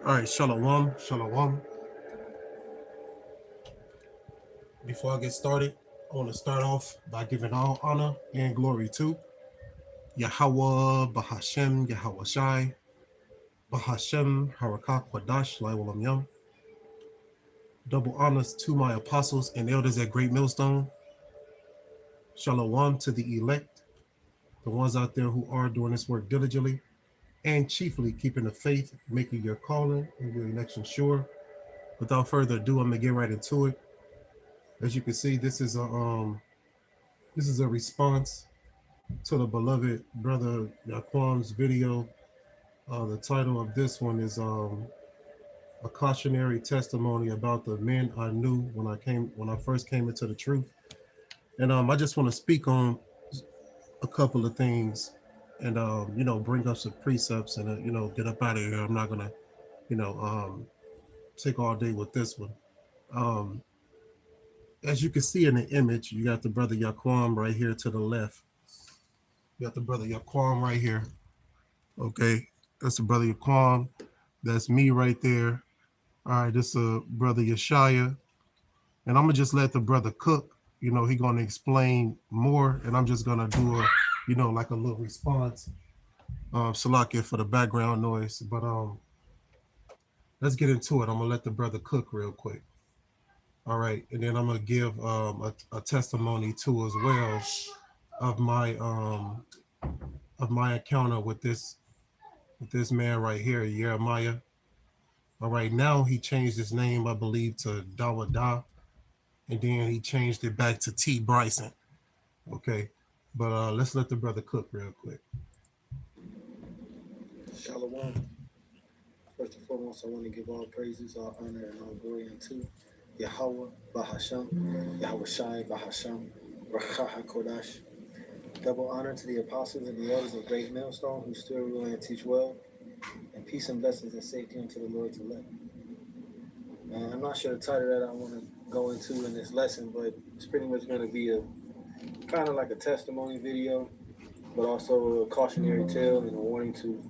All right, shalom, shalom. Before I get started, I want to start off by giving all honor and glory to Yahweh, Bahashem, Yahweh Shai, Bahashem, Harakah, Kwadash, Laiwalam Yam. Double honors to my apostles and elders at Great Millstone. Shalom to the elect, the ones out there who are doing this work diligently and chiefly keeping the faith, making your calling and your election sure. Without further ado, I'm gonna get right into it. As you can see, this is a response to the beloved brother Yaquam's video. The title of this one is a cautionary testimony about the men I knew when I first came into the truth. And I just want to speak on a couple of things and bring up some precepts and get up out of here. I'm not gonna you know take all day with this one. Um, as you can see in the image, you got the brother Yaquam right here to the left. You got the brother Yaquam right here. Okay, that's the brother Yaquam. That's me right there. All right, this is brother Yeshaya. And I'm gonna just let the brother cook. He gonna explain more, and I'm just gonna do like a little response. Salakia for the background noise. But let's get into it. I'm gonna let the brother cook real quick. All right, and then I'm gonna give a testimony too as well of my encounter with this man right here, Jeremiah. All right, now he changed his name, I believe, to Dawada, and then he changed it back to T. Bryson. Okay, but let's let the brother cook real quick. Shalom. First and foremost, I want to give all praises, all honor, and all glory unto Yahweh, Bahasham, Yahweh Shai, Bahasham, Rakha HaKodash. Double honor to the apostles and the elders of Great Millstone who still rule and teach well, and peace and blessings and safety unto the Lord's elect. And I'm not sure the title that I want to go into in this lesson, but it's pretty much going to be a kind of like a testimony video, but also a cautionary tale and a warning to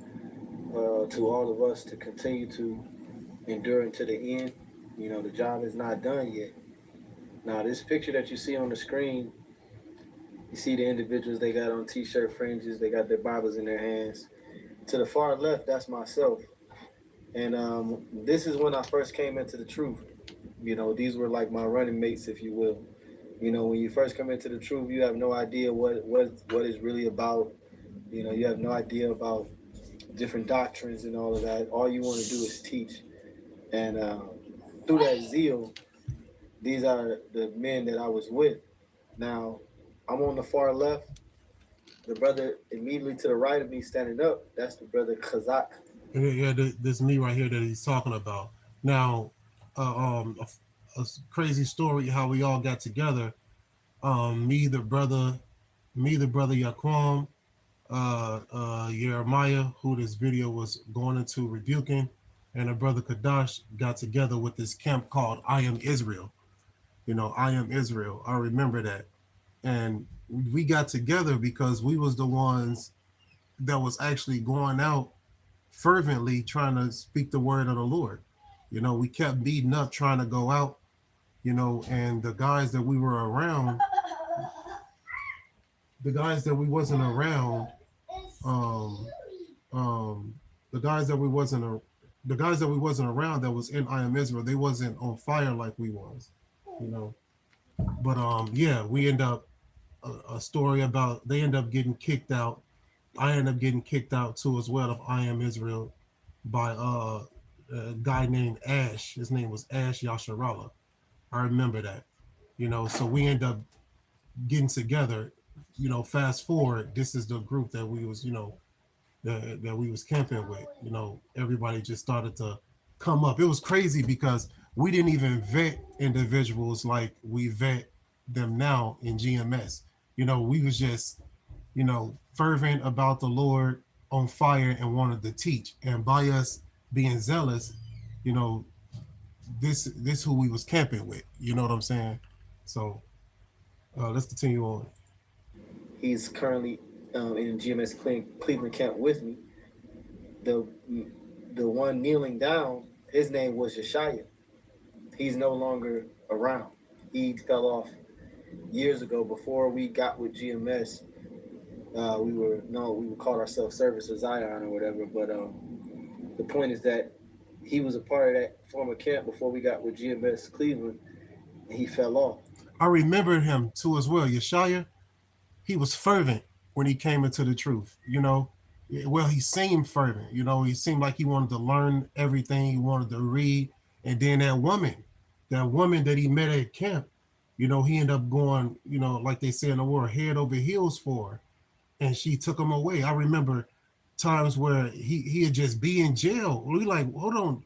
all of us to continue to endure until the end. The job is not done yet. Now, this picture that you see on the screen, you see the individuals, they got on t-shirt fringes, they got their Bibles in their hands. To the far left, that's myself. And this is when I first came into the truth. These were like my running mates, if you will. When you first come into the truth, you have no idea what it's really about. You have no idea about different doctrines and all of that. All you want to do is teach. And through that zeal, these are the men that I was with. Now, I'm on the far left. The brother immediately to the right of me standing up, that's the brother Khazak. Yeah, this me right here that he's talking about. Now, a crazy story how we all got together. Me, the brother Yaquam, Jeremiah, who this video was going into rebuking, and a brother Kadash got together with this camp called I Am Israel. I Am Israel. I remember that. And we got together because we was the ones that was actually going out fervently trying to speak the word of the Lord. We kept beating up trying to go out, and the guys that we were around, the guys that we wasn't around, um, the guys that we wasn't around that was in I Am Israel, they wasn't on fire like we was, you know. But yeah, we end up a story about they end up getting kicked out. I end up getting kicked out too as well of I Am Israel by a guy named Ash. His name was Ash Yasharala. I remember that. So we end up getting together. Fast forward, this is the group that we was, that we was camping with. Everybody just started to come up. It was crazy because we didn't even vet individuals like we vet them now in GMS. We was just, fervent about the Lord, on fire, and wanted to teach. And by us being zealous, you know, this who we was camping with. You know what I'm saying? So let's continue on. He's currently in GMS Cleveland camp with me. The the one kneeling down, his name was Yeshaya. He's no longer around. He fell off years ago before we got with GMS. We called ourselves Service of Zion or whatever. But the point is that he was a part of that former camp before we got with GMS Cleveland, and he fell off. I remember him too as well. Yeshaya, he was fervent when he came into the truth. Well, he seemed fervent. He seemed like he wanted to learn everything. He wanted to read. And then that woman that he met at camp, he ended up going, like they say in the war, head over heels for her. And she took him away. I remember times where he'd just be in jail. We like, hold on.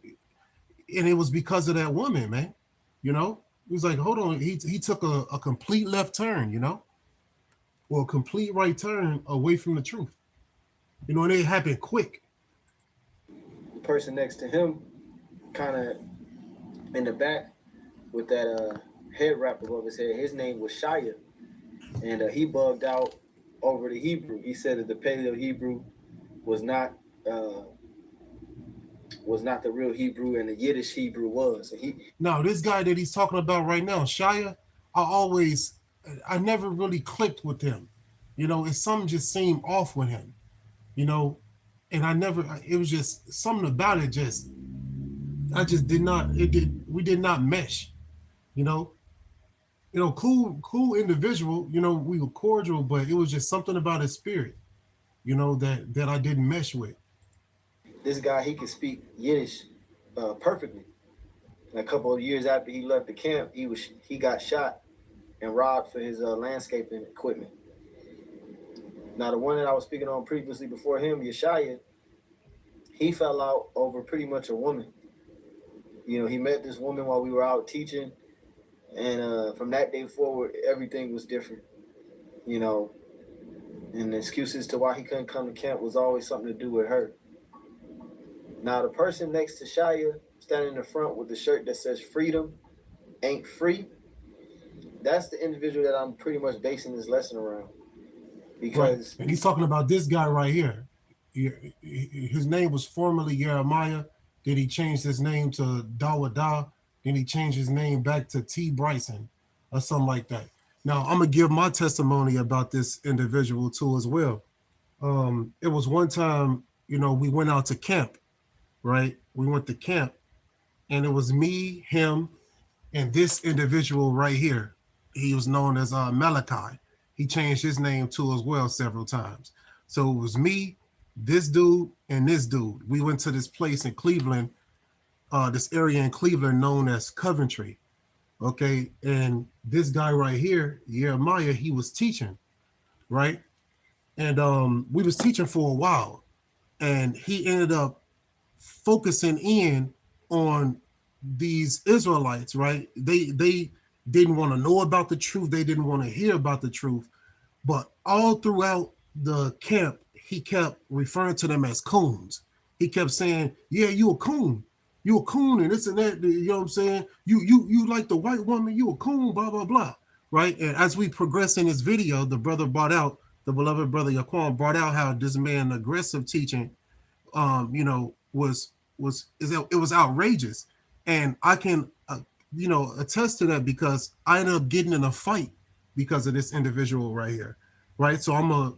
And it was because of that woman, man. You know, he was like, hold on. He took a complete left turn, or a complete right turn away from the truth. And it happened quick. The person next to him, kind of in the back with that head wrap above his head, his name was Shia, and he bugged out over the Hebrew. He said that the Paleo Hebrew was not uh, was not the real Hebrew, and the Yiddish Hebrew was. And he Now, this guy that he's talking about right now, Shia, I always, I never really clicked with him. It's something just seemed off with him. You know, and I never. It was just something about it. I just did not. It did. We did not mesh. You know. Cool individual. We were cordial, but it was just something about his spirit. That I didn't mesh with. this guy he could speak Yiddish perfectly. And a couple of years after he left the camp, he got shot and robbed for his landscaping equipment. Now the one that I was speaking on previously before him, Yeshaya, he fell out over pretty much a woman. He met this woman while we were out teaching, and from that day forward, everything was different. You know, and the excuses to why he couldn't come to camp was always something to do with her. Now the person next to Shia, standing in the front with the shirt that says "Freedom ain't free," that's the individual that I'm pretty much basing this lesson around. Right. Because And he's talking about this guy right here. His name was formerly Jeremiah. Then he changed his name to Dawada. Then he changed his name back to T. Bryson or something like that. Now, I'm going to give my testimony about this individual too as well. It was one time, we went out to camp, right? We went to camp, and it was me, him, and this individual right here. He was known as Malachi. He changed his name too as well several times. So it was me, this dude, and this dude. We went to this place in Cleveland, this area in Cleveland known as Coventry. Okay, and this guy right here, Jeremiah, he was teaching, right? And we was teaching for a while, and he ended up focusing in on these Israelites, right? They didn't want to know about the truth. They didn't want to hear about the truth. But all throughout the camp, he kept referring to them as coons. He kept saying, "Yeah, you a coon. You a coon, and this and that." You know what I'm saying? You like the white woman. You a coon. Blah blah blah. Right. And as we progress in this video, the brother brought out, the beloved brother Yaquan brought out how this man aggressive teaching, it was outrageous, and I can, attest to that because I ended up getting in a fight because of this individual right here, right? So I'm gonna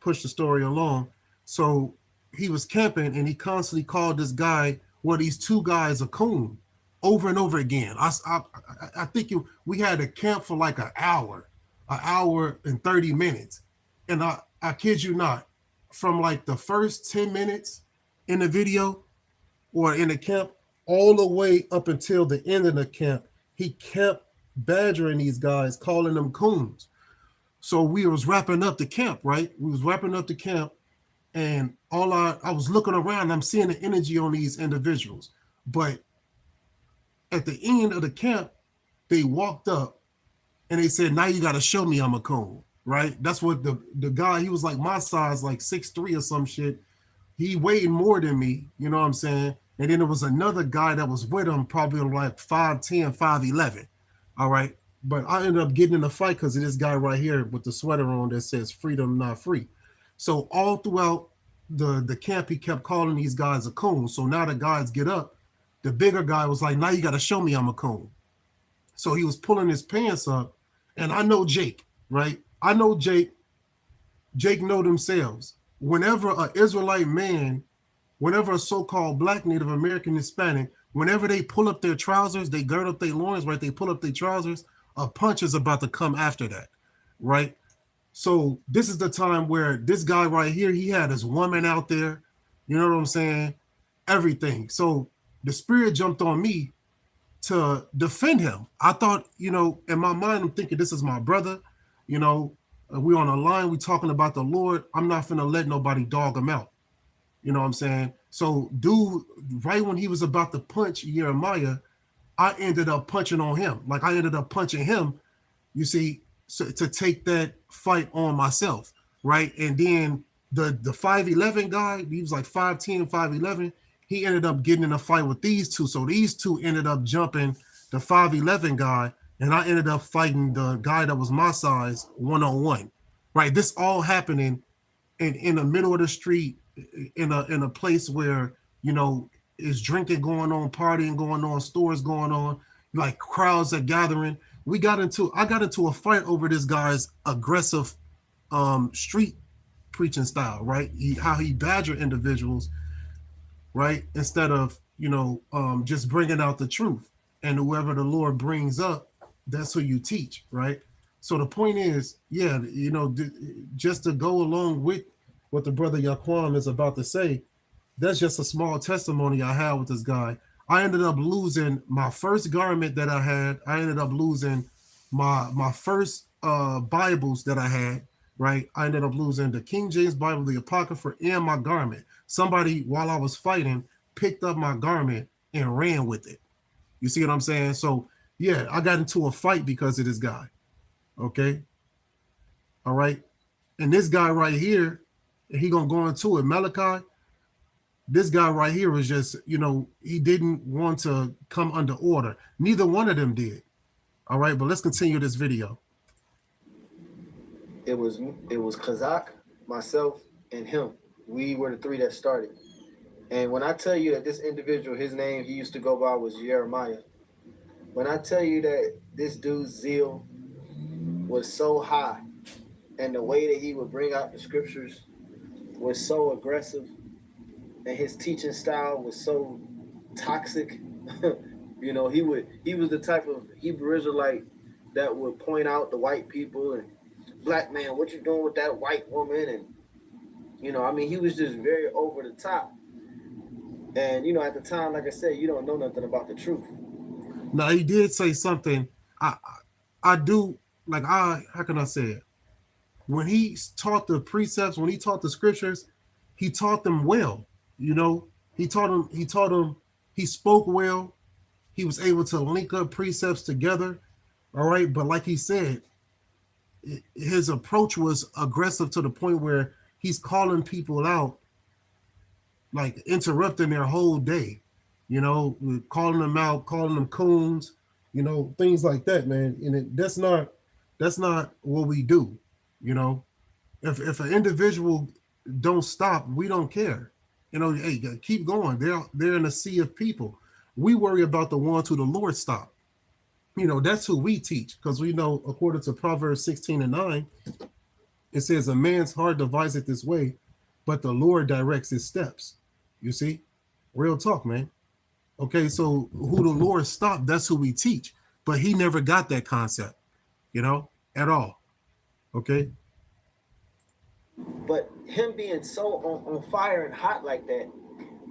push the story along. So he was camping, and he constantly called this guy, well, these two guys a coon, over and over again. I think we had a camp for like an hour and 30 minutes, and I kid you not, from like the first 10 minutes in the video or in the camp all the way up until the end of the camp, he kept badgering these guys, calling them coons. So we was wrapping up the camp, right? We was wrapping up the camp, and I was looking around, I'm seeing the energy on these individuals. But at the end of the camp, they walked up and they said, "Now you got to show me I'm a coon," right? That's what the guy, he was like my size, like 6'3" or some shit. He weighed more than me, you know what I'm saying? And then there was another guy that was with him, probably like 5'10", 5'11". All right. But I ended up getting in a fight because of this guy right here with the sweater on that says "Freedom Not Free." So all throughout the camp, he kept calling these guys a coon. So now the guys get up. The bigger guy was like, "Now you got to show me I'm a coon." So he was pulling his pants up, and I know Jake, right? I know Jake. Jake know themselves. Whenever an Israelite man, whenever a so-called black Native American Hispanic, whenever they pull up their trousers, they gird up their loins, right? They pull up their trousers, a punch is about to come after that, right? So this is the time where this guy right here, he had his woman out there, you know what I'm saying? Everything. So the spirit jumped on me to defend him. I thought, in my mind, I'm thinking this is my brother, you know, we on a line, we talking about the Lord. I'm not finna let nobody dog him out. You know what I'm saying? So, dude, right when he was about to punch Jeremiah, I ended up punching on him. Like I ended up punching him, you see, so, to take that fight on myself, right? And then the 5'11" guy, he was like 5'10", 5'11". He ended up getting in a fight with these two. So these two ended up jumping the 5'11" guy, and I ended up fighting the guy that was my size 1-on-1. Right? This all happening in the middle of the street, in a place where is drinking going on, partying going on, stores going on, like crowds are gathering. I got into a fight over this guy's aggressive street preaching style, right? How he badger individuals, right? Instead of just bringing out the truth, and whoever the Lord brings up, that's who you teach, right? So the point is, yeah, just to go along with what the brother Yaquam is about to say, that's just a small testimony I had with this guy. I ended up losing my first garment that I had. I ended up losing my first Bibles that I had. Right, I ended up losing the King James Bible, the Apocrypha, and my garment. Somebody, while I was fighting, picked up my garment and ran with it. You see what I'm saying? So yeah, I got into a fight because of this guy. Okay, all right, and this guy right here, he gonna go into it. Malachi, this guy right here was just, he didn't want to come under order. Neither one of them did. All right, but let's continue this video. It was it was Kazak, myself, and him. We were the three that started. And when I tell you that this individual, his name he used to go by was Jeremiah. When I tell you that this dude's zeal was so high, and the way that he would bring out the scriptures was so aggressive, and his teaching style was so toxic. He was the type of Hebrew Israelite that would point out the white people and black man, what you doing with that white woman? And he was just very over the top. And at the time, like I said, you don't know nothing about the truth. Now he did say something. I do, like, how can I say it? When he taught the precepts, when he taught the scriptures, he taught them well. You know, he taught them. He spoke well. He was able to link up precepts together. All right, but like he said, his approach was aggressive to the point where he's calling people out, like interrupting their whole day. Calling them out, calling them coons, things like that, man. And that's not what we do. You know, if an individual don't stop, we don't care. Hey, keep going. They're in a sea of people. We worry about the ones who the Lord stopped. That's who we teach, because we know, according to Proverbs 16:9, it says, "A man's heart deviseth this way, but the Lord directs his steps." You see, real talk, man. Okay, so who the Lord stopped, that's who we teach. But he never got that concept, at all. Okay. But him being so on fire and hot like that,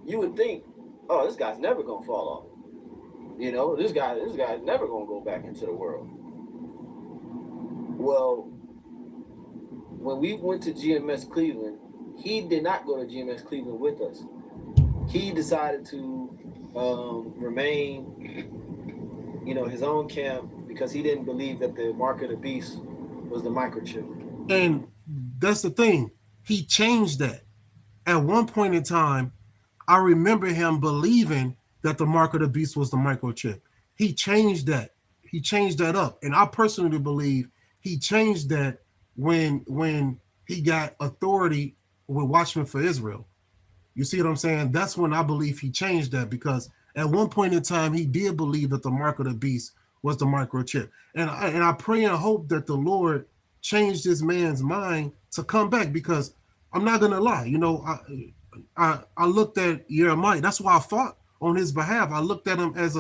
you would think, oh, this guy's never gonna fall off. This guy's never gonna go back into the world. Well, when we went to GMS Cleveland, he did not go to GMS Cleveland with us. He decided to remain, his own camp, because he didn't believe that the mark of the beast was the microchip. And that's the thing. He changed that. At one point in time, I remember him believing that the mark of the beast was the microchip. He changed that. He changed that up. And I personally believe he changed that when he got authority with Watchmen for Israel. You see what I'm saying? That's when I believe he changed that, because at one point in time he did believe that the mark of the beast was the microchip. And I pray and hope that the Lord changed this man's mind to come back, because I'm not gonna lie, I looked at Jeremiah. That's why I fought on his behalf. I looked at him as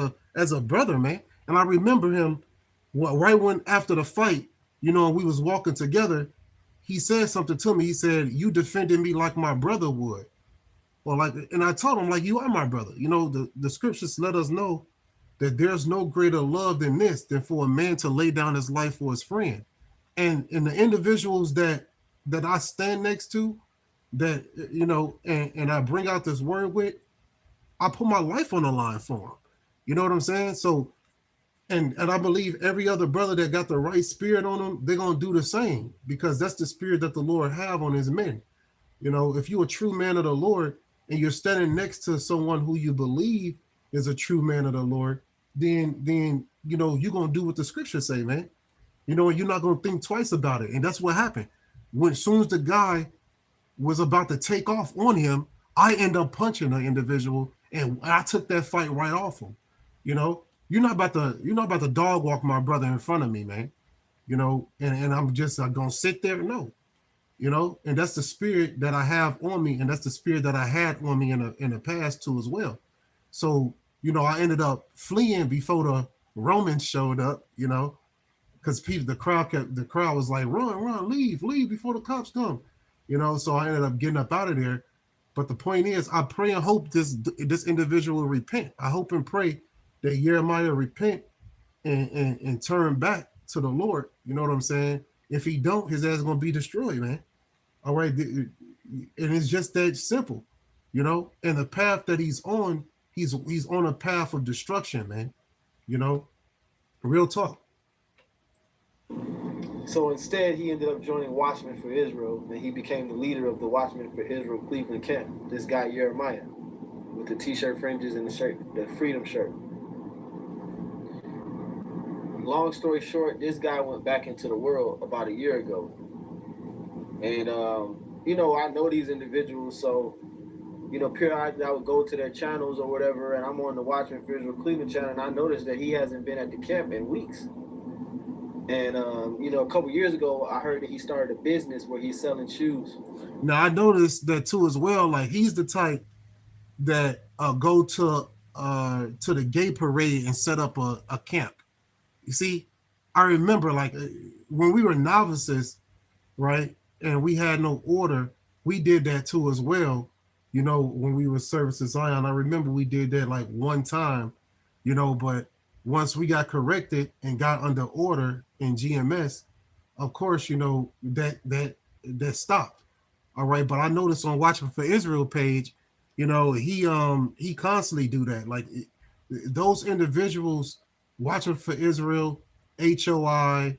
a brother, man. And I remember him, right when after the fight, we was walking together, he said something to me. He said, "You defended me like my brother would." Well, and I told him, like, you are my brother. The scriptures let us know that there's no greater love than this, than for a man to lay down his life for his friend. And the individuals that I stand next to, that and I bring out this word with, I put my life on the line for them. You know what I'm saying? So, and I believe every other brother that got the right spirit on them, they're gonna do the same, because that's the spirit that the Lord have on his men. If you're a true man of the Lord and you're standing next to someone who you believe is a true man of the Lord, then you're gonna do what the scriptures say, man. And you're not gonna think twice about it. And that's what happened. When as soon as the guy was about to take off on him, I end up punching the individual, and I took that fight right off him. You know, you're not about to dog walk my brother in front of me, man. And I'm just gonna sit there. No, and that's the spirit that I have on me, and that's the spirit that I had on me in the past too as well. So I ended up fleeing before the Romans showed up. Because the crowd was like, run, leave before the cops come. So I ended up getting up out of there. But the point is, I pray and hope this individual will repent. I hope and pray that Jeremiah repent and turn back to the Lord. You know what I'm saying? If he don't, his ass is gonna be destroyed, man. All right, and it's just that simple, And the path that he's on, he's on a path of destruction, man. You know, real talk. So instead, he ended up joining Watchmen for Israel, and he became the leader of the Watchmen for Israel Cleveland camp. This guy Jeremiah, with the T-shirt fringes and the shirt, the Freedom shirt. Long story short, this guy went back into the world about a year ago, and I know these individuals, so periodically I would go to their channels or whatever, and I'm on the Watchmen for Israel Cleveland channel, and I noticed that he hasn't been at the camp in weeks. And a couple years ago, I heard that he started a business where he's selling shoes. Now I noticed that too as well. Like, he's the type that go to the gay parade and set up a camp. You see, I remember, like, when we were novices, right, and we had no order, we did that too as well. When we were service in Zion, I remember we did that like one time, but once we got corrected and got under order in GMS, of course, that stopped. All right, but I noticed on Watching for Israel page, he constantly do that. Like, those individuals, Watching for Israel, HOI,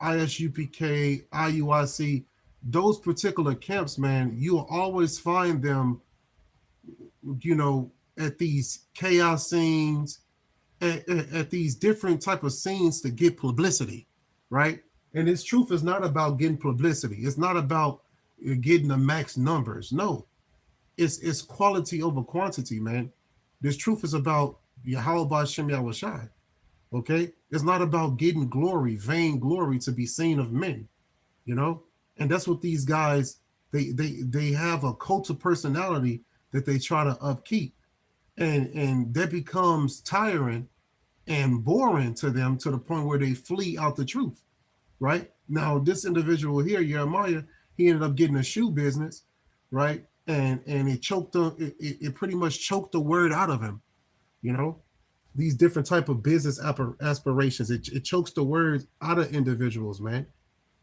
ISUPK, IUIC, those particular camps, man, you'll always find them, at these chaos scenes, at these different type of scenes to get publicity, right? And this truth is not about getting publicity. It's not about getting the max numbers. No, it's quality over quantity, man. This truth is about Yahweh Shem Yahushai. Okay, it's not about getting glory, vain glory to be seen of men. You know, and that's what these guys, they have a cult of personality that they try to upkeep, and that becomes tiring and boring to them, to the point where they flee out the truth. Right now, this individual here, Jeremiah, he ended up getting a shoe business, right? And it choked the it pretty much choked the word out of him. You know, these different type of business aspirations, it chokes the words out of individuals, man.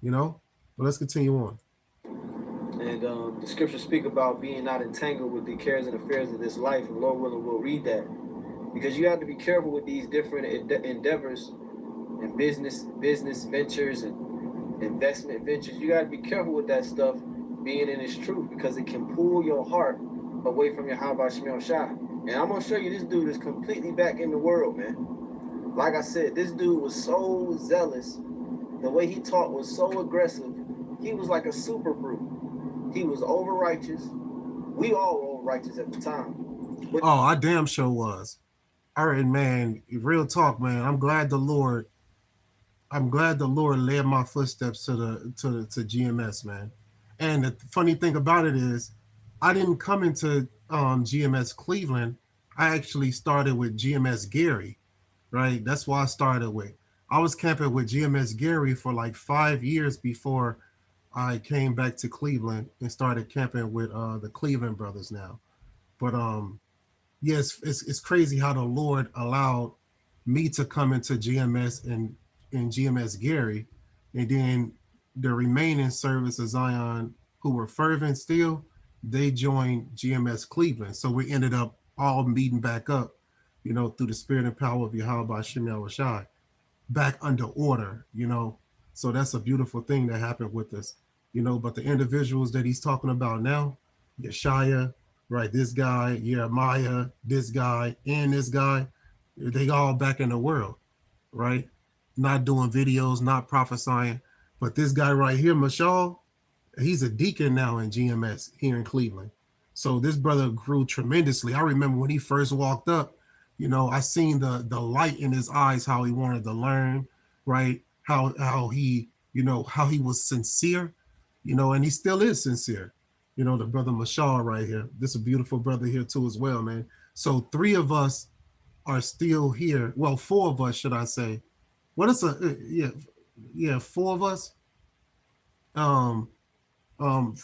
You know, but let's continue on. And the scriptures speak about being not entangled with the cares and affairs of this life. And Lord willing, we'll read that, because you have to be careful with these different endeavors and business ventures and investment ventures. You got to be careful with that stuff being in its truth, because it can pull your heart away from your Habba Shemel Shai. And I'm gonna show you, this dude is completely back in the world, man. Like I said, this dude was so zealous. The way he taught was so aggressive. He was like a super brute. He was over righteous. We all were over righteous at the time. But Oh, I damn sure was. All right, man. Real talk, man. I'm glad the Lord led my footsteps to GMS, man. And the funny thing about it is, I didn't come into GMS Cleveland. I actually started with GMS Gary, right? That's why I started with. I was camping with GMS Gary for like 5 years before I came back to Cleveland and started camping with the Cleveland brothers now. But yes, it's crazy how the Lord allowed me to come into GMS and GMS Gary, and then the remaining service of Zion who were fervent still, they joined GMS Cleveland. So we ended up all meeting back up, through the spirit and power of Yahweh Shem Shai, back under order. So that's a beautiful thing that happened with us. But the individuals that he's talking about now, Yeshaya, right, this guy, Jeremiah, this guy, and this guy, they all back in the world, right? Not doing videos, not prophesying. But this guy right here, Mashal, he's a deacon now in GMS here in Cleveland. So this brother grew tremendously. I remember when he first walked up, I seen the light in his eyes, how he wanted to learn, right? How he was sincere, and he still is sincere. The brother Mashal right here. This is a beautiful brother here too as well, man. So three of us are still here. Well, four of us, should I say? What is yeah, four of us. Um, um,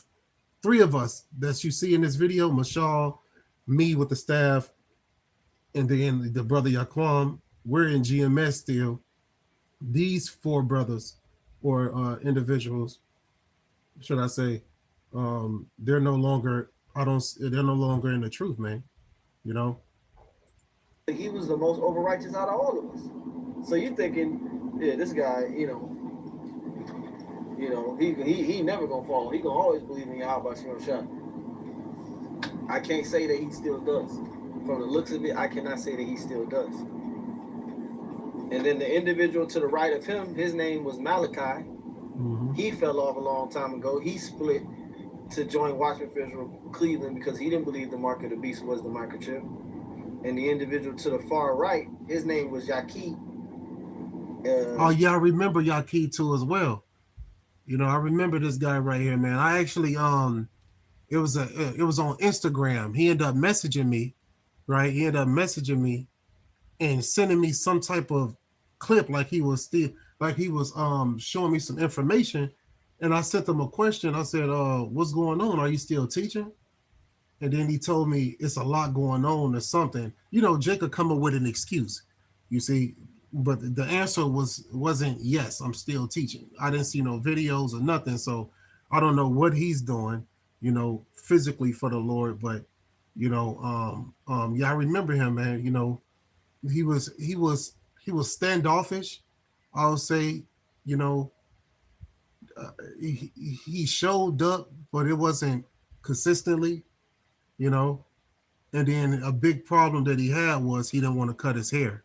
three of us that you see in this video, Mashal, me with the staff, and then the brother Yaquam, we're in GMS still. These four brothers or individuals, should I say, they're no longer. I don't. They're no longer in the truth, man. You know. he was the most over righteous out of all of us. So you thinking, yeah, this guy, he never gonna fall. He gonna always believe in Yahweh Shem Shah. I can't say that he still does. From the looks of it, I cannot say that he still does. And then the individual to the right of him, his name was Malachi. Mm-hmm. He fell off a long time ago. He split to join Watchman Fisher Cleveland because he didn't believe the mark of the beast was the microchip. And the individual to the far right, his name was Yaqui. Oh yeah, I remember Yaqui too as well. I remember this guy right here, man. I actually it was on Instagram. He ended up messaging me, right? He ended up messaging me and sending me some type of clip like he was showing me some information. And I sent him a question. I said, what's going on? Are you still teaching? And then he told me it's a lot going on or something. Jacob come up with an excuse, you see, but the answer wasn't yes, I'm still teaching. I didn't see no videos or nothing. So I don't know what he's doing, physically for the Lord, but yeah, I remember him, man. He was standoffish. I'll say, you know, he showed up, but it wasn't consistently, you know. And then a big problem that he had was he didn't want to cut his hair.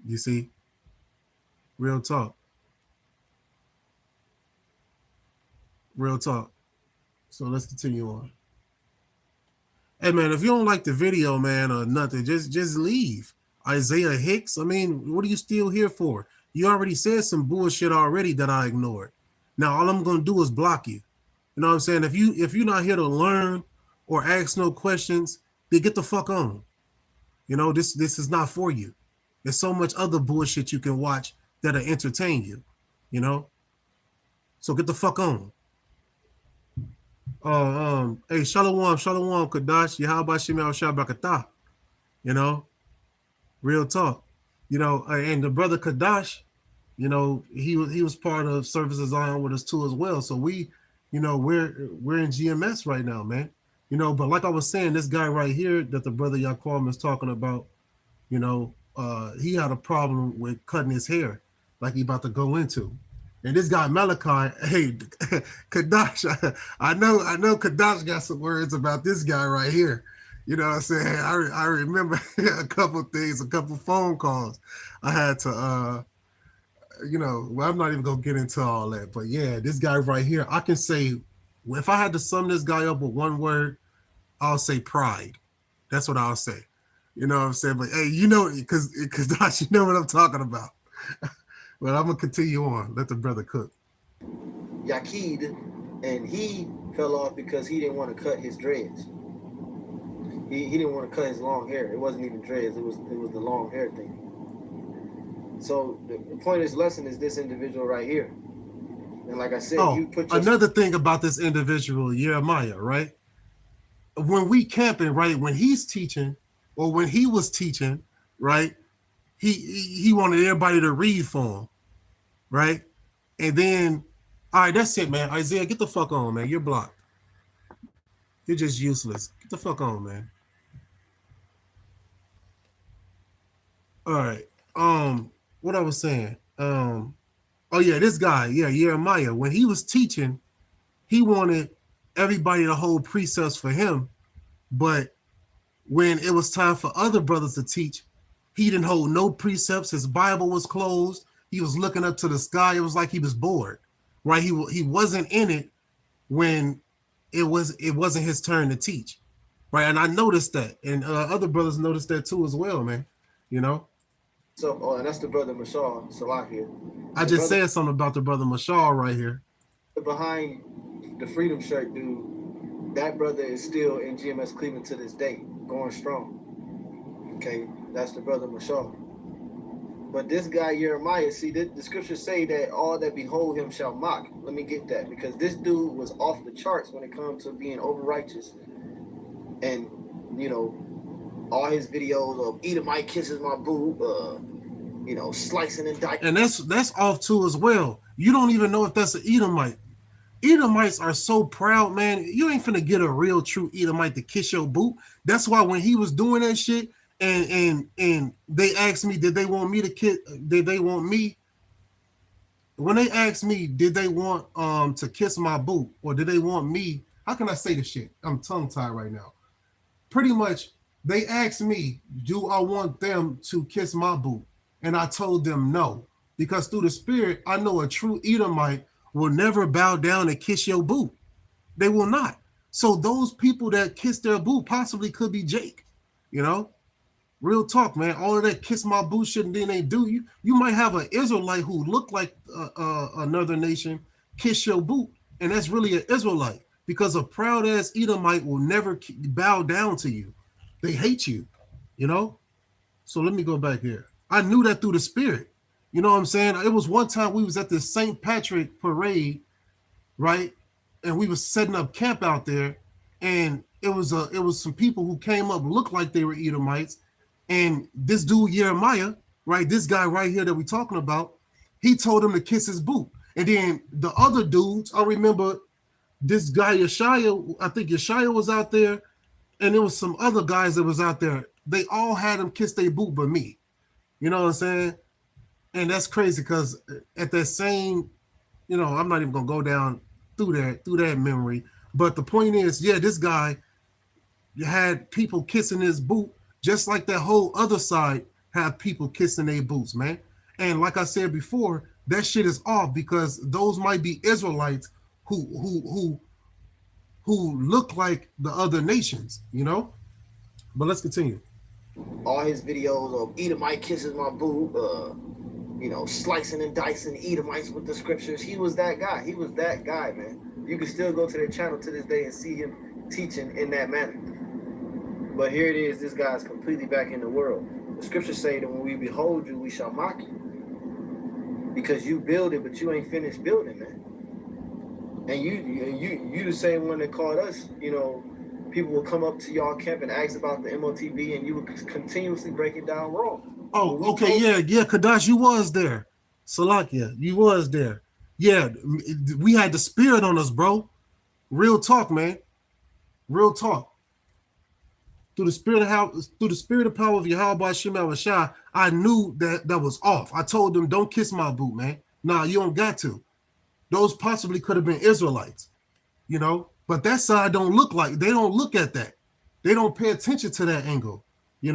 You see, real talk, real talk. So let's continue on. Hey man, if you don't like the video, man, or nothing, just leave. Isaiah Hicks. I mean, what are you still here for? You already said some bullshit already that I ignored. Now all I'm gonna do is block you. You know what I'm saying? If you're not here to learn or ask no questions, then get the fuck on. This is not for you. There's so much other bullshit you can watch that'll entertain you. You know, so get the fuck on. Hey, Shalom, Shalom, Kadash, Yahweh Shemel Shabakatah. You know, real talk. And the brother Kadash, he was part of Services Zion with us too as well. So we're in GMS right now, man. But like I was saying, this guy right here that the brother Yaquam is talking about, he had a problem with cutting his hair, like he about to go into. And this guy Malachi, hey, Kadash, I know Kadash got some words about this guy right here. You know what I'm saying? I remember a couple things, a couple phone calls I had to, well, I'm not even gonna get into all that, but yeah, this guy right here, I can say If I had to sum this guy up with one word, I'll say pride. That's what I'll say. You know what I'm saying? But hey, because Dosh, you know what I'm talking about. But I'm gonna continue on. Let the brother cook. Yakid, and he fell off because he didn't want to cut his dreads. He didn't want to cut his long hair. It wasn't even dreads. It was the long hair thing. So the point of this lesson is this individual right here. And like I said, Oh, you put your another thing about this individual, Jeremiah, right? When we camping, right? When he's teaching, or when he was teaching, right? He wanted everybody to read for him, right? And then, all right, that's it, man. Isaiah, get the fuck on, man. You're blocked. You're just useless. Get the fuck on, man. All right. What I was saying. Oh yeah, this guy, yeah, Jeremiah. When he was teaching, he wanted everybody to hold precepts for him, but when it was time for other brothers to teach, he didn't hold no precepts. His Bible was closed. He was looking up to the sky. It was like he was bored, right? He wasn't in it when it wasn't his turn to teach, right? And I noticed that, and other brothers noticed that too as well, man. You know, so and that's the brother Mashal Salah here. I The just brother said something about the brother Mashal right here. behind the Freedom Shirt dude, that brother is still in GMS Cleveland to this day, going strong. Okay, that's the brother Mashal. But this guy Jeremiah, see, the scriptures say that all that behold him shall mock. Let me get that, because this dude was off the charts when it comes to being over righteous, and you know, all his videos of Edomite kisses my boob, slicing and dicing. And that's off too as well. You don't even know if that's an Edomite. Edomites are so proud, man. You ain't finna get a real true Edomite to kiss your boot. That's why when he was doing that shit, and they asked me, did they want me to kiss? Did they want me? When they asked me, did they want to kiss my boot, or did they want me? How can I say this shit? I'm tongue tied right now. Pretty much, they asked me, do I want them to kiss my boot? And I told them no, because through the spirit, I know a true Edomite will never bow down and kiss your boot. They will not. So those people that kiss their boot possibly could be Jake. You know, real talk, man. All of that kiss my boot shit and then they do. You might have an Israelite who look like another nation kiss your boot, and that's really an Israelite, because a proud ass Edomite will never bow down to you. They hate you. You know. So let me go back here. I knew that through the spirit. You know what I'm saying? It was one time we was at the St. Patrick parade, right? And we was setting up camp out there, and it was some people who came up looked like they were Edomites, and this dude Jeremiah, right? This guy right here that we talking about, he told him to kiss his boot. And then the other dudes, I remember this guy Yeshaya, I think Yeshaya was out there, and there was some other guys that was out there. They all had him kiss their boot but me. You know what I'm saying? And that's crazy because at that same, I'm not even gonna go down through that memory. But the point is, yeah, this guy had people kissing his boot, just like that whole other side have people kissing their boots, man. And like I said before, that shit is off because those might be Israelites who look like the other nations. But let's continue. All his videos of Edomite kisses my boob, slicing and dicing Edomites with the scriptures. He was that guy. He was that guy, man. You can still go to their channel to this day and see him teaching in that manner. But here it is, this guy's completely back in the world. The scriptures say that when we behold you, we shall mock you. Because you build it, but you ain't finished building, man. And you the same one that called us, people will come up to y'all camp and ask about the MOTB, and you would continuously break it down wrong. Oh, okay, yeah, Kadash, you was there. Salakia, you was there. Yeah, we had the spirit on us, bro. Real talk, man. Real talk. Through the spirit of power of Yahweh Shema Rashai, I knew that was off. I told them, don't kiss my boot, man. Nah, you don't got to. Those possibly could have been Israelites. But that side don't look like, they don't look at that. They don't pay attention to that angle. We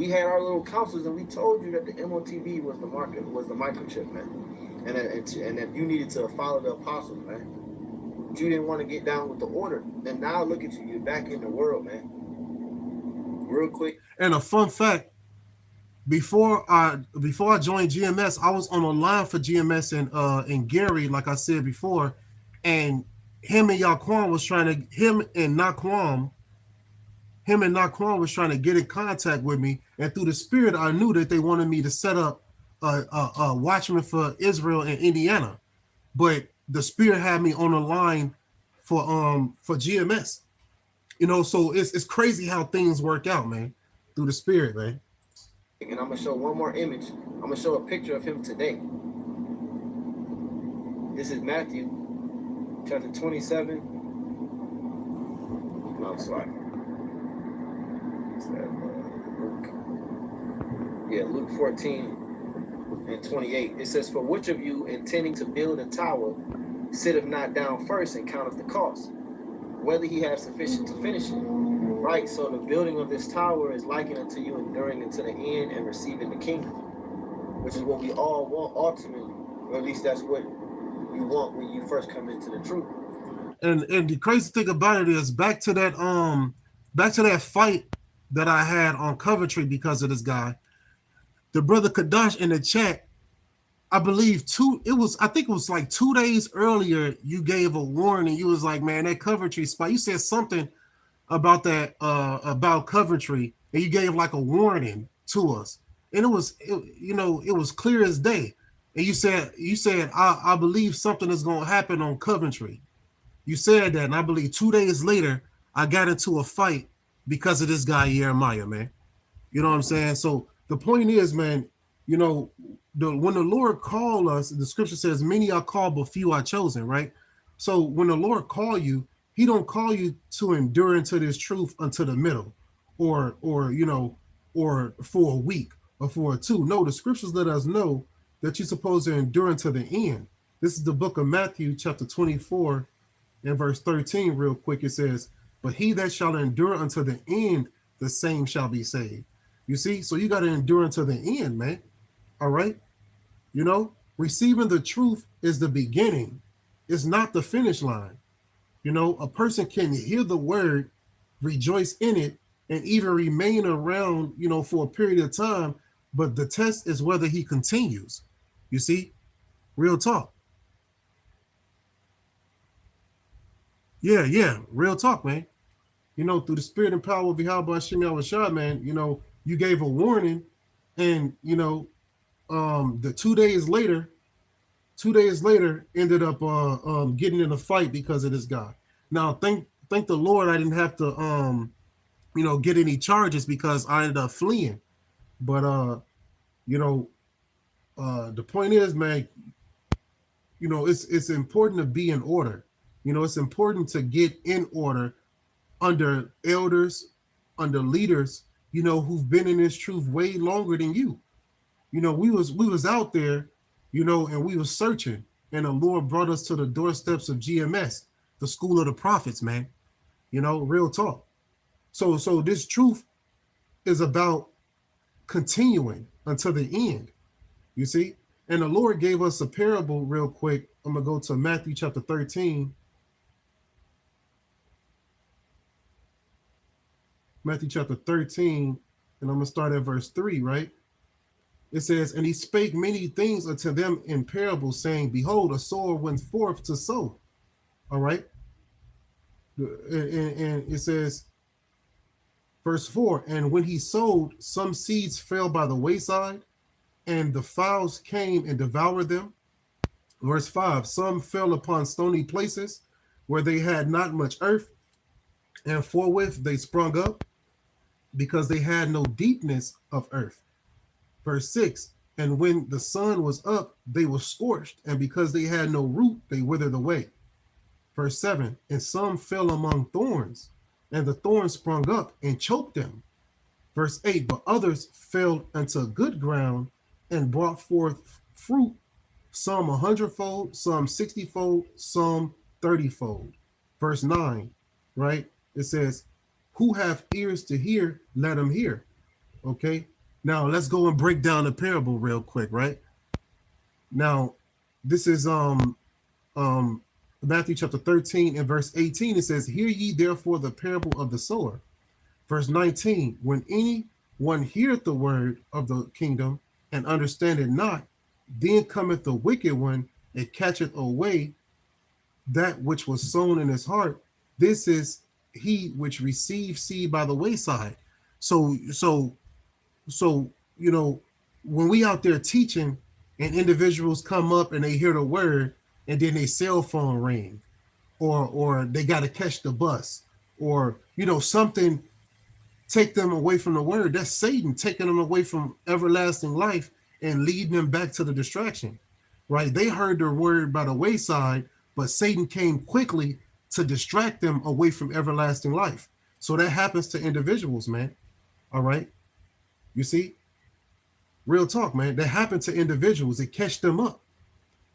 had our little councils, and we told you that the MOTV was the market, was the microchip, man. and if you needed to follow the apostles, man, but you didn't want to get down with the order. And now look at you, you're back in the world, man. Real quick. And a fun fact: before I joined GMS, I was on a line for GMS in Gary, like I said before, and him and Yaquan was trying to him and Naquan was trying to get in contact with me, and through the spirit, I knew that they wanted me to set up a watchman for Israel in Indiana, but the spirit had me on the line for GMS. So it's crazy how things work out, man, through the spirit, man. And I'm gonna show one more image. I'm gonna show a picture of him today. This is Matthew chapter 27. No, I'm sorry. Luke. Yeah, Luke 14 and 28. It says, "For which of you intending to build a tower sitteth not down first and counteth the cost, whether he have sufficient to finish it?" Right, so the building of this tower is likened unto you enduring unto the end and receiving the kingdom, which is what we all want ultimately, or at least that's what you want when you first come into the truth. And the crazy thing about it is back to that fight that I had on Coventry because of this guy. The brother Kadash in the chat, I believe I think it was like 2 days earlier, you gave a warning. You was like, man, that Coventry spot, you said something about that about Coventry, and you gave like a warning to us. And it was clear as day. And you said I believe something is gonna happen on Coventry. You said that, and I believe 2 days later, I got into a fight because of this guy Jeremiah, man. You know what I'm saying? So the point is, man, when the Lord called us, the scripture says, "Many are called, but few are chosen." Right? So when the Lord call you, He don't call you to endure into this truth until the middle, or for a week or for a two. No, the scriptures let us know that you're supposed to endure until the end. This is the book of Matthew, chapter 24, in verse 13, real quick. It says, "But he that shall endure unto the end, the same shall be saved." You see, so you got to endure until the end, man. All right. Receiving the truth is the beginning, it's not the finish line. A person can hear the word, rejoice in it, and even remain around, for a period of time. But the test is whether he continues. You see, real talk. Yeah, real talk, man. Through the spirit and power of Yahweh Hashem Yahushua, man, you gave a warning, and the 2 days later ended up getting in a fight because of this guy. Now, thank the Lord I didn't have to get any charges because I ended up fleeing. But the point is, man, it's important to be in order. It's important to get in order under elders, under leaders, who've been in this truth way longer than you. We was out there, and we was searching, and the Lord brought us to the doorsteps of GMS, the school of the prophets, man. Real talk. So this truth is about continuing until the end. You see? And the Lord gave us a parable real quick. I'm gonna go to Matthew chapter 13. Matthew chapter 13, and I'm gonna start at verse 3, right? It says, "And he spake many things unto them in parables, saying, Behold, a sower went forth to sow." All right. And it says, verse 4, "And when he sowed, some seeds fell by the wayside, and the fowls came and devoured them." Verse 5, "Some fell upon stony places where they had not much earth, and forthwith they sprung up, because they had no deepness of earth." Verse 6, "And when the sun was up, they were scorched, and because they had no root, they withered away." Verse 7, "And some fell among thorns, and the thorns sprung up and choked them." Verse 8, "But others fell into good ground and brought forth fruit, some 100-fold, some 60-fold, some 30-fold." Verse 9, right? It says, "Who have ears to hear, let him hear." Okay. Now let's go and break down the parable real quick, right? Now, This is um Matthew chapter 13 and verse 18. It says, "Hear ye therefore the parable of the sower." Verse 19, "When any one heareth the word of the kingdom and understand it not, then cometh the wicked one and catcheth away that which was sown in his heart. This is he which received seed by the wayside." So, so, so, you know, when we out there teaching and individuals come up and they hear the word and then their cell phone ring, or they got to catch the bus, or something take them away from the word. That's Satan taking them away from everlasting life and leading them back to the distraction, right? They heard the word by the wayside, but Satan came quickly to distract them away from everlasting life. So that happens to individuals, man. All right. You see, real talk, man. That happened to individuals. It catch them up.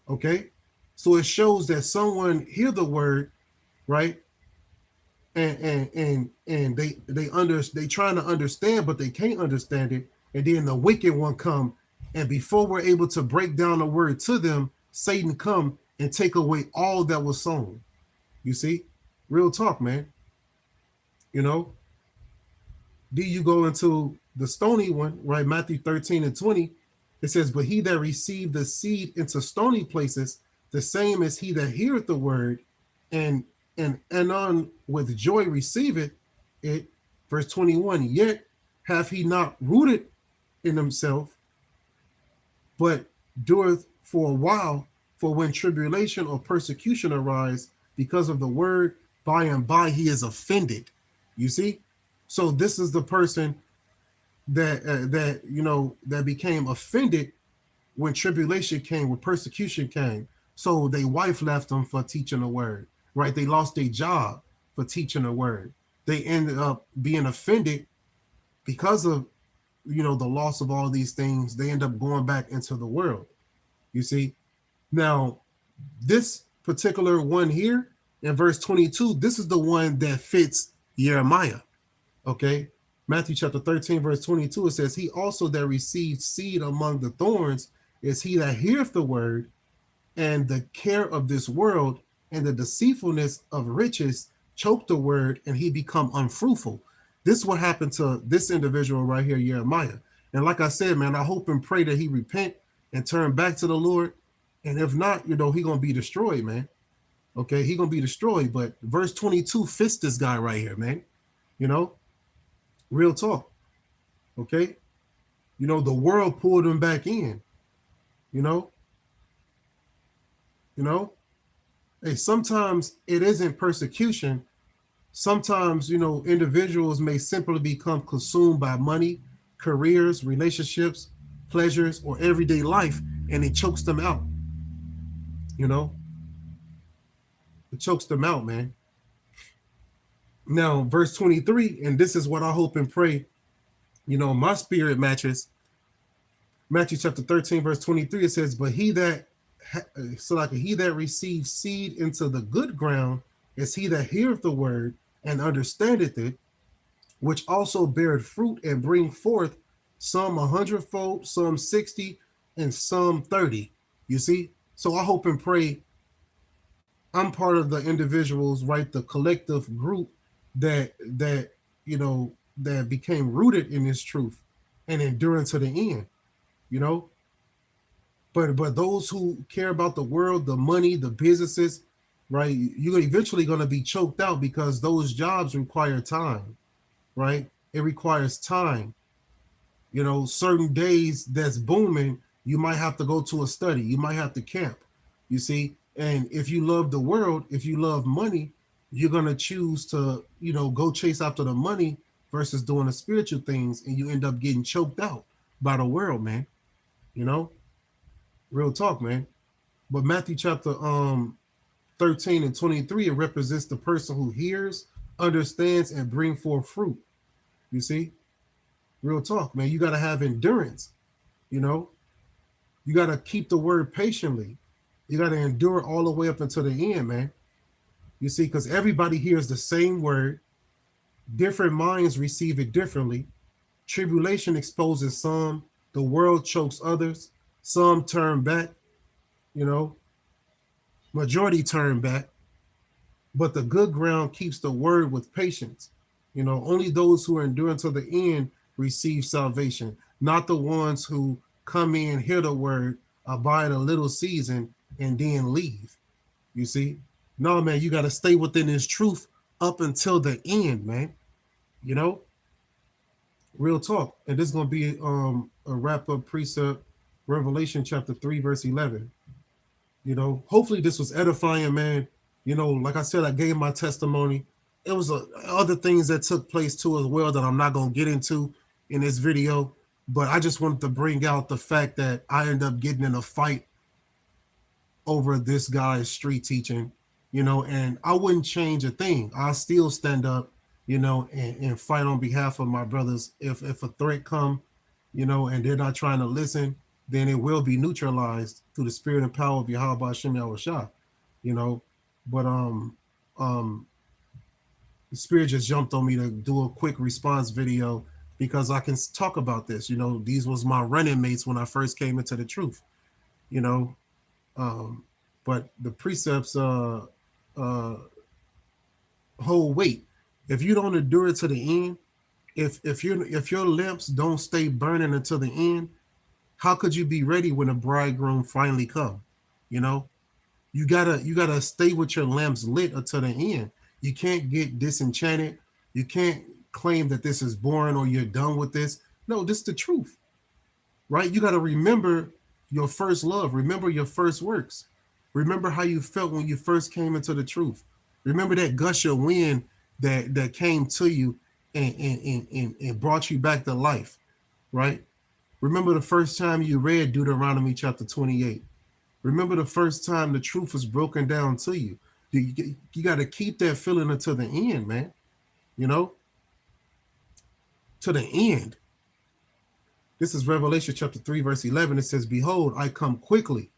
Okay. So it shows that someone hear the word, right? And they trying to understand, but they can't understand it. And then the wicked one come, and before we're able to break down the word to them, Satan come and take away all that was sown. You see, real talk, man. You know, then you go into the stony one, right? Matthew 13 and 20. It says, "But he that received the seed into stony places, the same as he that heareth the word, and and on with joy receiveth it." Verse 21, "Yet hath he not rooted in himself, but dureth for a while. For when tribulation or persecution arise because of the word, by and by he is offended." You see? So this is the person that became offended when tribulation came, when persecution came. So their wife left them for teaching the word, right? They lost their job for teaching the word. They ended up being offended because of the loss of all these things. They end up going back into the world. You see? Now, this particular one here in verse 22, this is the one that fits Jeremiah. Okay. Matthew chapter 13, verse 22, it says, "He also that received seed among the thorns is he that heareth the word, and the care of this world and the deceitfulness of riches choke the word, and he become unfruitful." This is what happened to this individual right here, Jeremiah. And like I said, man, I hope and pray that he repent and turn back to the Lord. And if not, he gonna be destroyed, man. Okay, he gonna be destroyed. But verse 22 fits this guy right here, man. You know, real talk. Okay, the world pulled him back in. You know, you know. Hey, sometimes it isn't persecution. Sometimes, individuals may simply become consumed by money, careers, relationships, pleasures, or everyday life, and it chokes them out. You know, it chokes them out, man. Now, verse 23, and this is what I hope and pray, my spirit matches. Matthew chapter 13, verse 23, it says, "But he that he that receives seed into the good ground is he that heareth the word and understandeth it, which also beareth fruit and bring forth some 100-fold, some 60, and some 30." You see? So I hope and pray I'm part of the individuals, right? The collective group that that you know that became rooted in this truth and enduring to the end. You know, but those who care about the world, the money, the businesses, right? You're eventually going to be choked out because those jobs require time, right? It requires time. Certain days that's booming, you might have to go to a study, you might have to camp. You see, and if you love the world, if you love money, you're going to choose to go chase after the money versus doing the spiritual things, and you end up getting choked out by the world, man. you know Real talk, man. But Matthew chapter 13 and 23, it represents the person who hears, understands, and bring forth fruit. You see, real talk, man. You got to have endurance. you know you got to keep the word patiently. You got to endure all the way up until the end, man. You see, because everybody hears the same word, different minds receive it differently. Tribulation exposes some, the world chokes others, some turn back. You know, majority turn back, but the good ground keeps the word with patience. You know, only those who endure until the end receive salvation, not the ones who come in, hear the word, abide a little season, and then leave. You see? No, man, you got to stay within this truth up until the end, man. You know, real talk. And this is going to be a wrap up precept, Revelation chapter 3, verse 11. You know, hopefully this was edifying, man. You know, like I said, I gave my testimony. It was other things that took place too as well that I'm not going to get into in this video. But I just wanted to bring out the fact that I ended up getting in a fight over this guy's street teaching, you know, and I wouldn't change a thing. I still stand up, you know, and fight on behalf of my brothers. If a threat come, you know, and they're not trying to listen, then it will be neutralized through the spirit and power of Yahweh Shem Yahushua, you know. But um the spirit just jumped on me to do a quick response video because I can talk about this. You know, these was my running mates when I first came into the truth, you know. Um, but the precepts uh, hold weight. If you don't endure it to the end, if your lamps don't stay burning until the end, how could you be ready when the bridegroom finally come? You know, you gotta stay with your lamps lit until the end. You can't get disenchanted. You can't claim that this is boring or you're done with this. No, this is the truth, right? You got to remember your first love. Remember your first works. Remember how you felt when you first came into the truth. Remember that gush of wind that came to you and brought you back to life, right? Remember the first time you read Deuteronomy chapter 28. Remember the first time the truth was broken down to you. You got to keep that feeling until the end, man. You know, to the end. This is Revelation chapter 3, verse 11. It says, "Behold, I come quickly.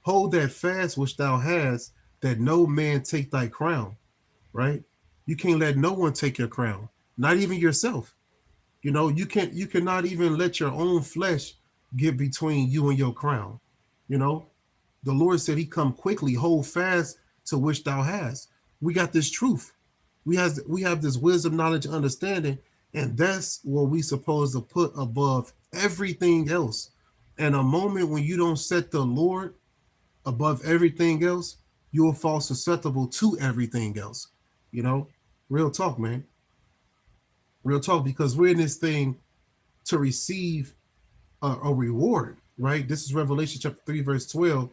Hold that fast which thou hast, that no man take thy crown." Right? You can't let no one take your crown, not even yourself. You know, you cannot even let your own flesh get between you and your crown. You know, the Lord said he come quickly, hold fast to which thou hast. We got this truth. We have this wisdom, knowledge, understanding, and that's what we supposed to put above everything else. And a moment when you don't set the Lord above everything else, you will fall susceptible to everything else. You know, real talk, man. Real talk, because we're in this thing to receive a reward, right? This is Revelation chapter 3, verse 12.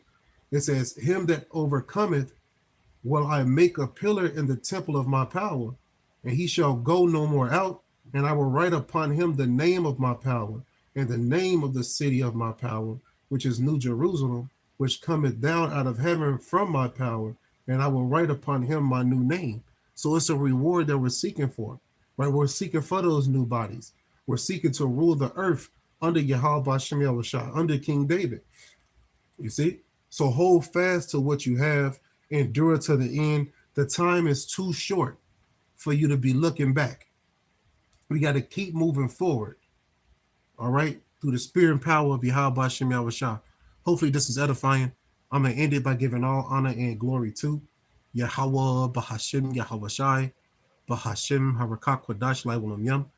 It says, "Him that overcometh will I make a pillar in the temple of my power, and he shall go no more out, and I will write upon him the name of my power, and the name of the city of my power, which is New Jerusalem, which cometh down out of heaven from my power, and I will write upon him my new name." So it's a reward that we're seeking for, right? We're seeking for those new bodies. We're seeking to rule the earth under Yahweh Shem Yahushua, under King David. You see? So hold fast to what you have, endure to the end. The time is too short for you to be looking back. We got to keep moving forward, all right? Through the spirit and power of Yahweh Shem Yahushua. Hopefully, this is edifying. I'm going to end it by giving all honor and glory to Yahweh Bahashim Yahweh Shai, Bahashim Harakak Kwadash Lai Wulam Yam.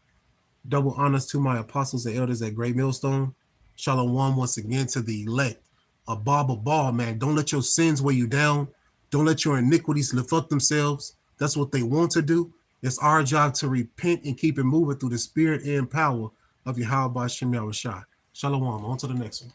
Double honors to my apostles and elders at Great Millstone. Shalom once again to the elect. A ball, man. Don't let your sins weigh you down. Don't let your iniquities lift up themselves. That's what they want to do. It's our job to repent and keep it moving through the spirit and power of Yahweh Shem Yahushua. Shalom. On to the next one.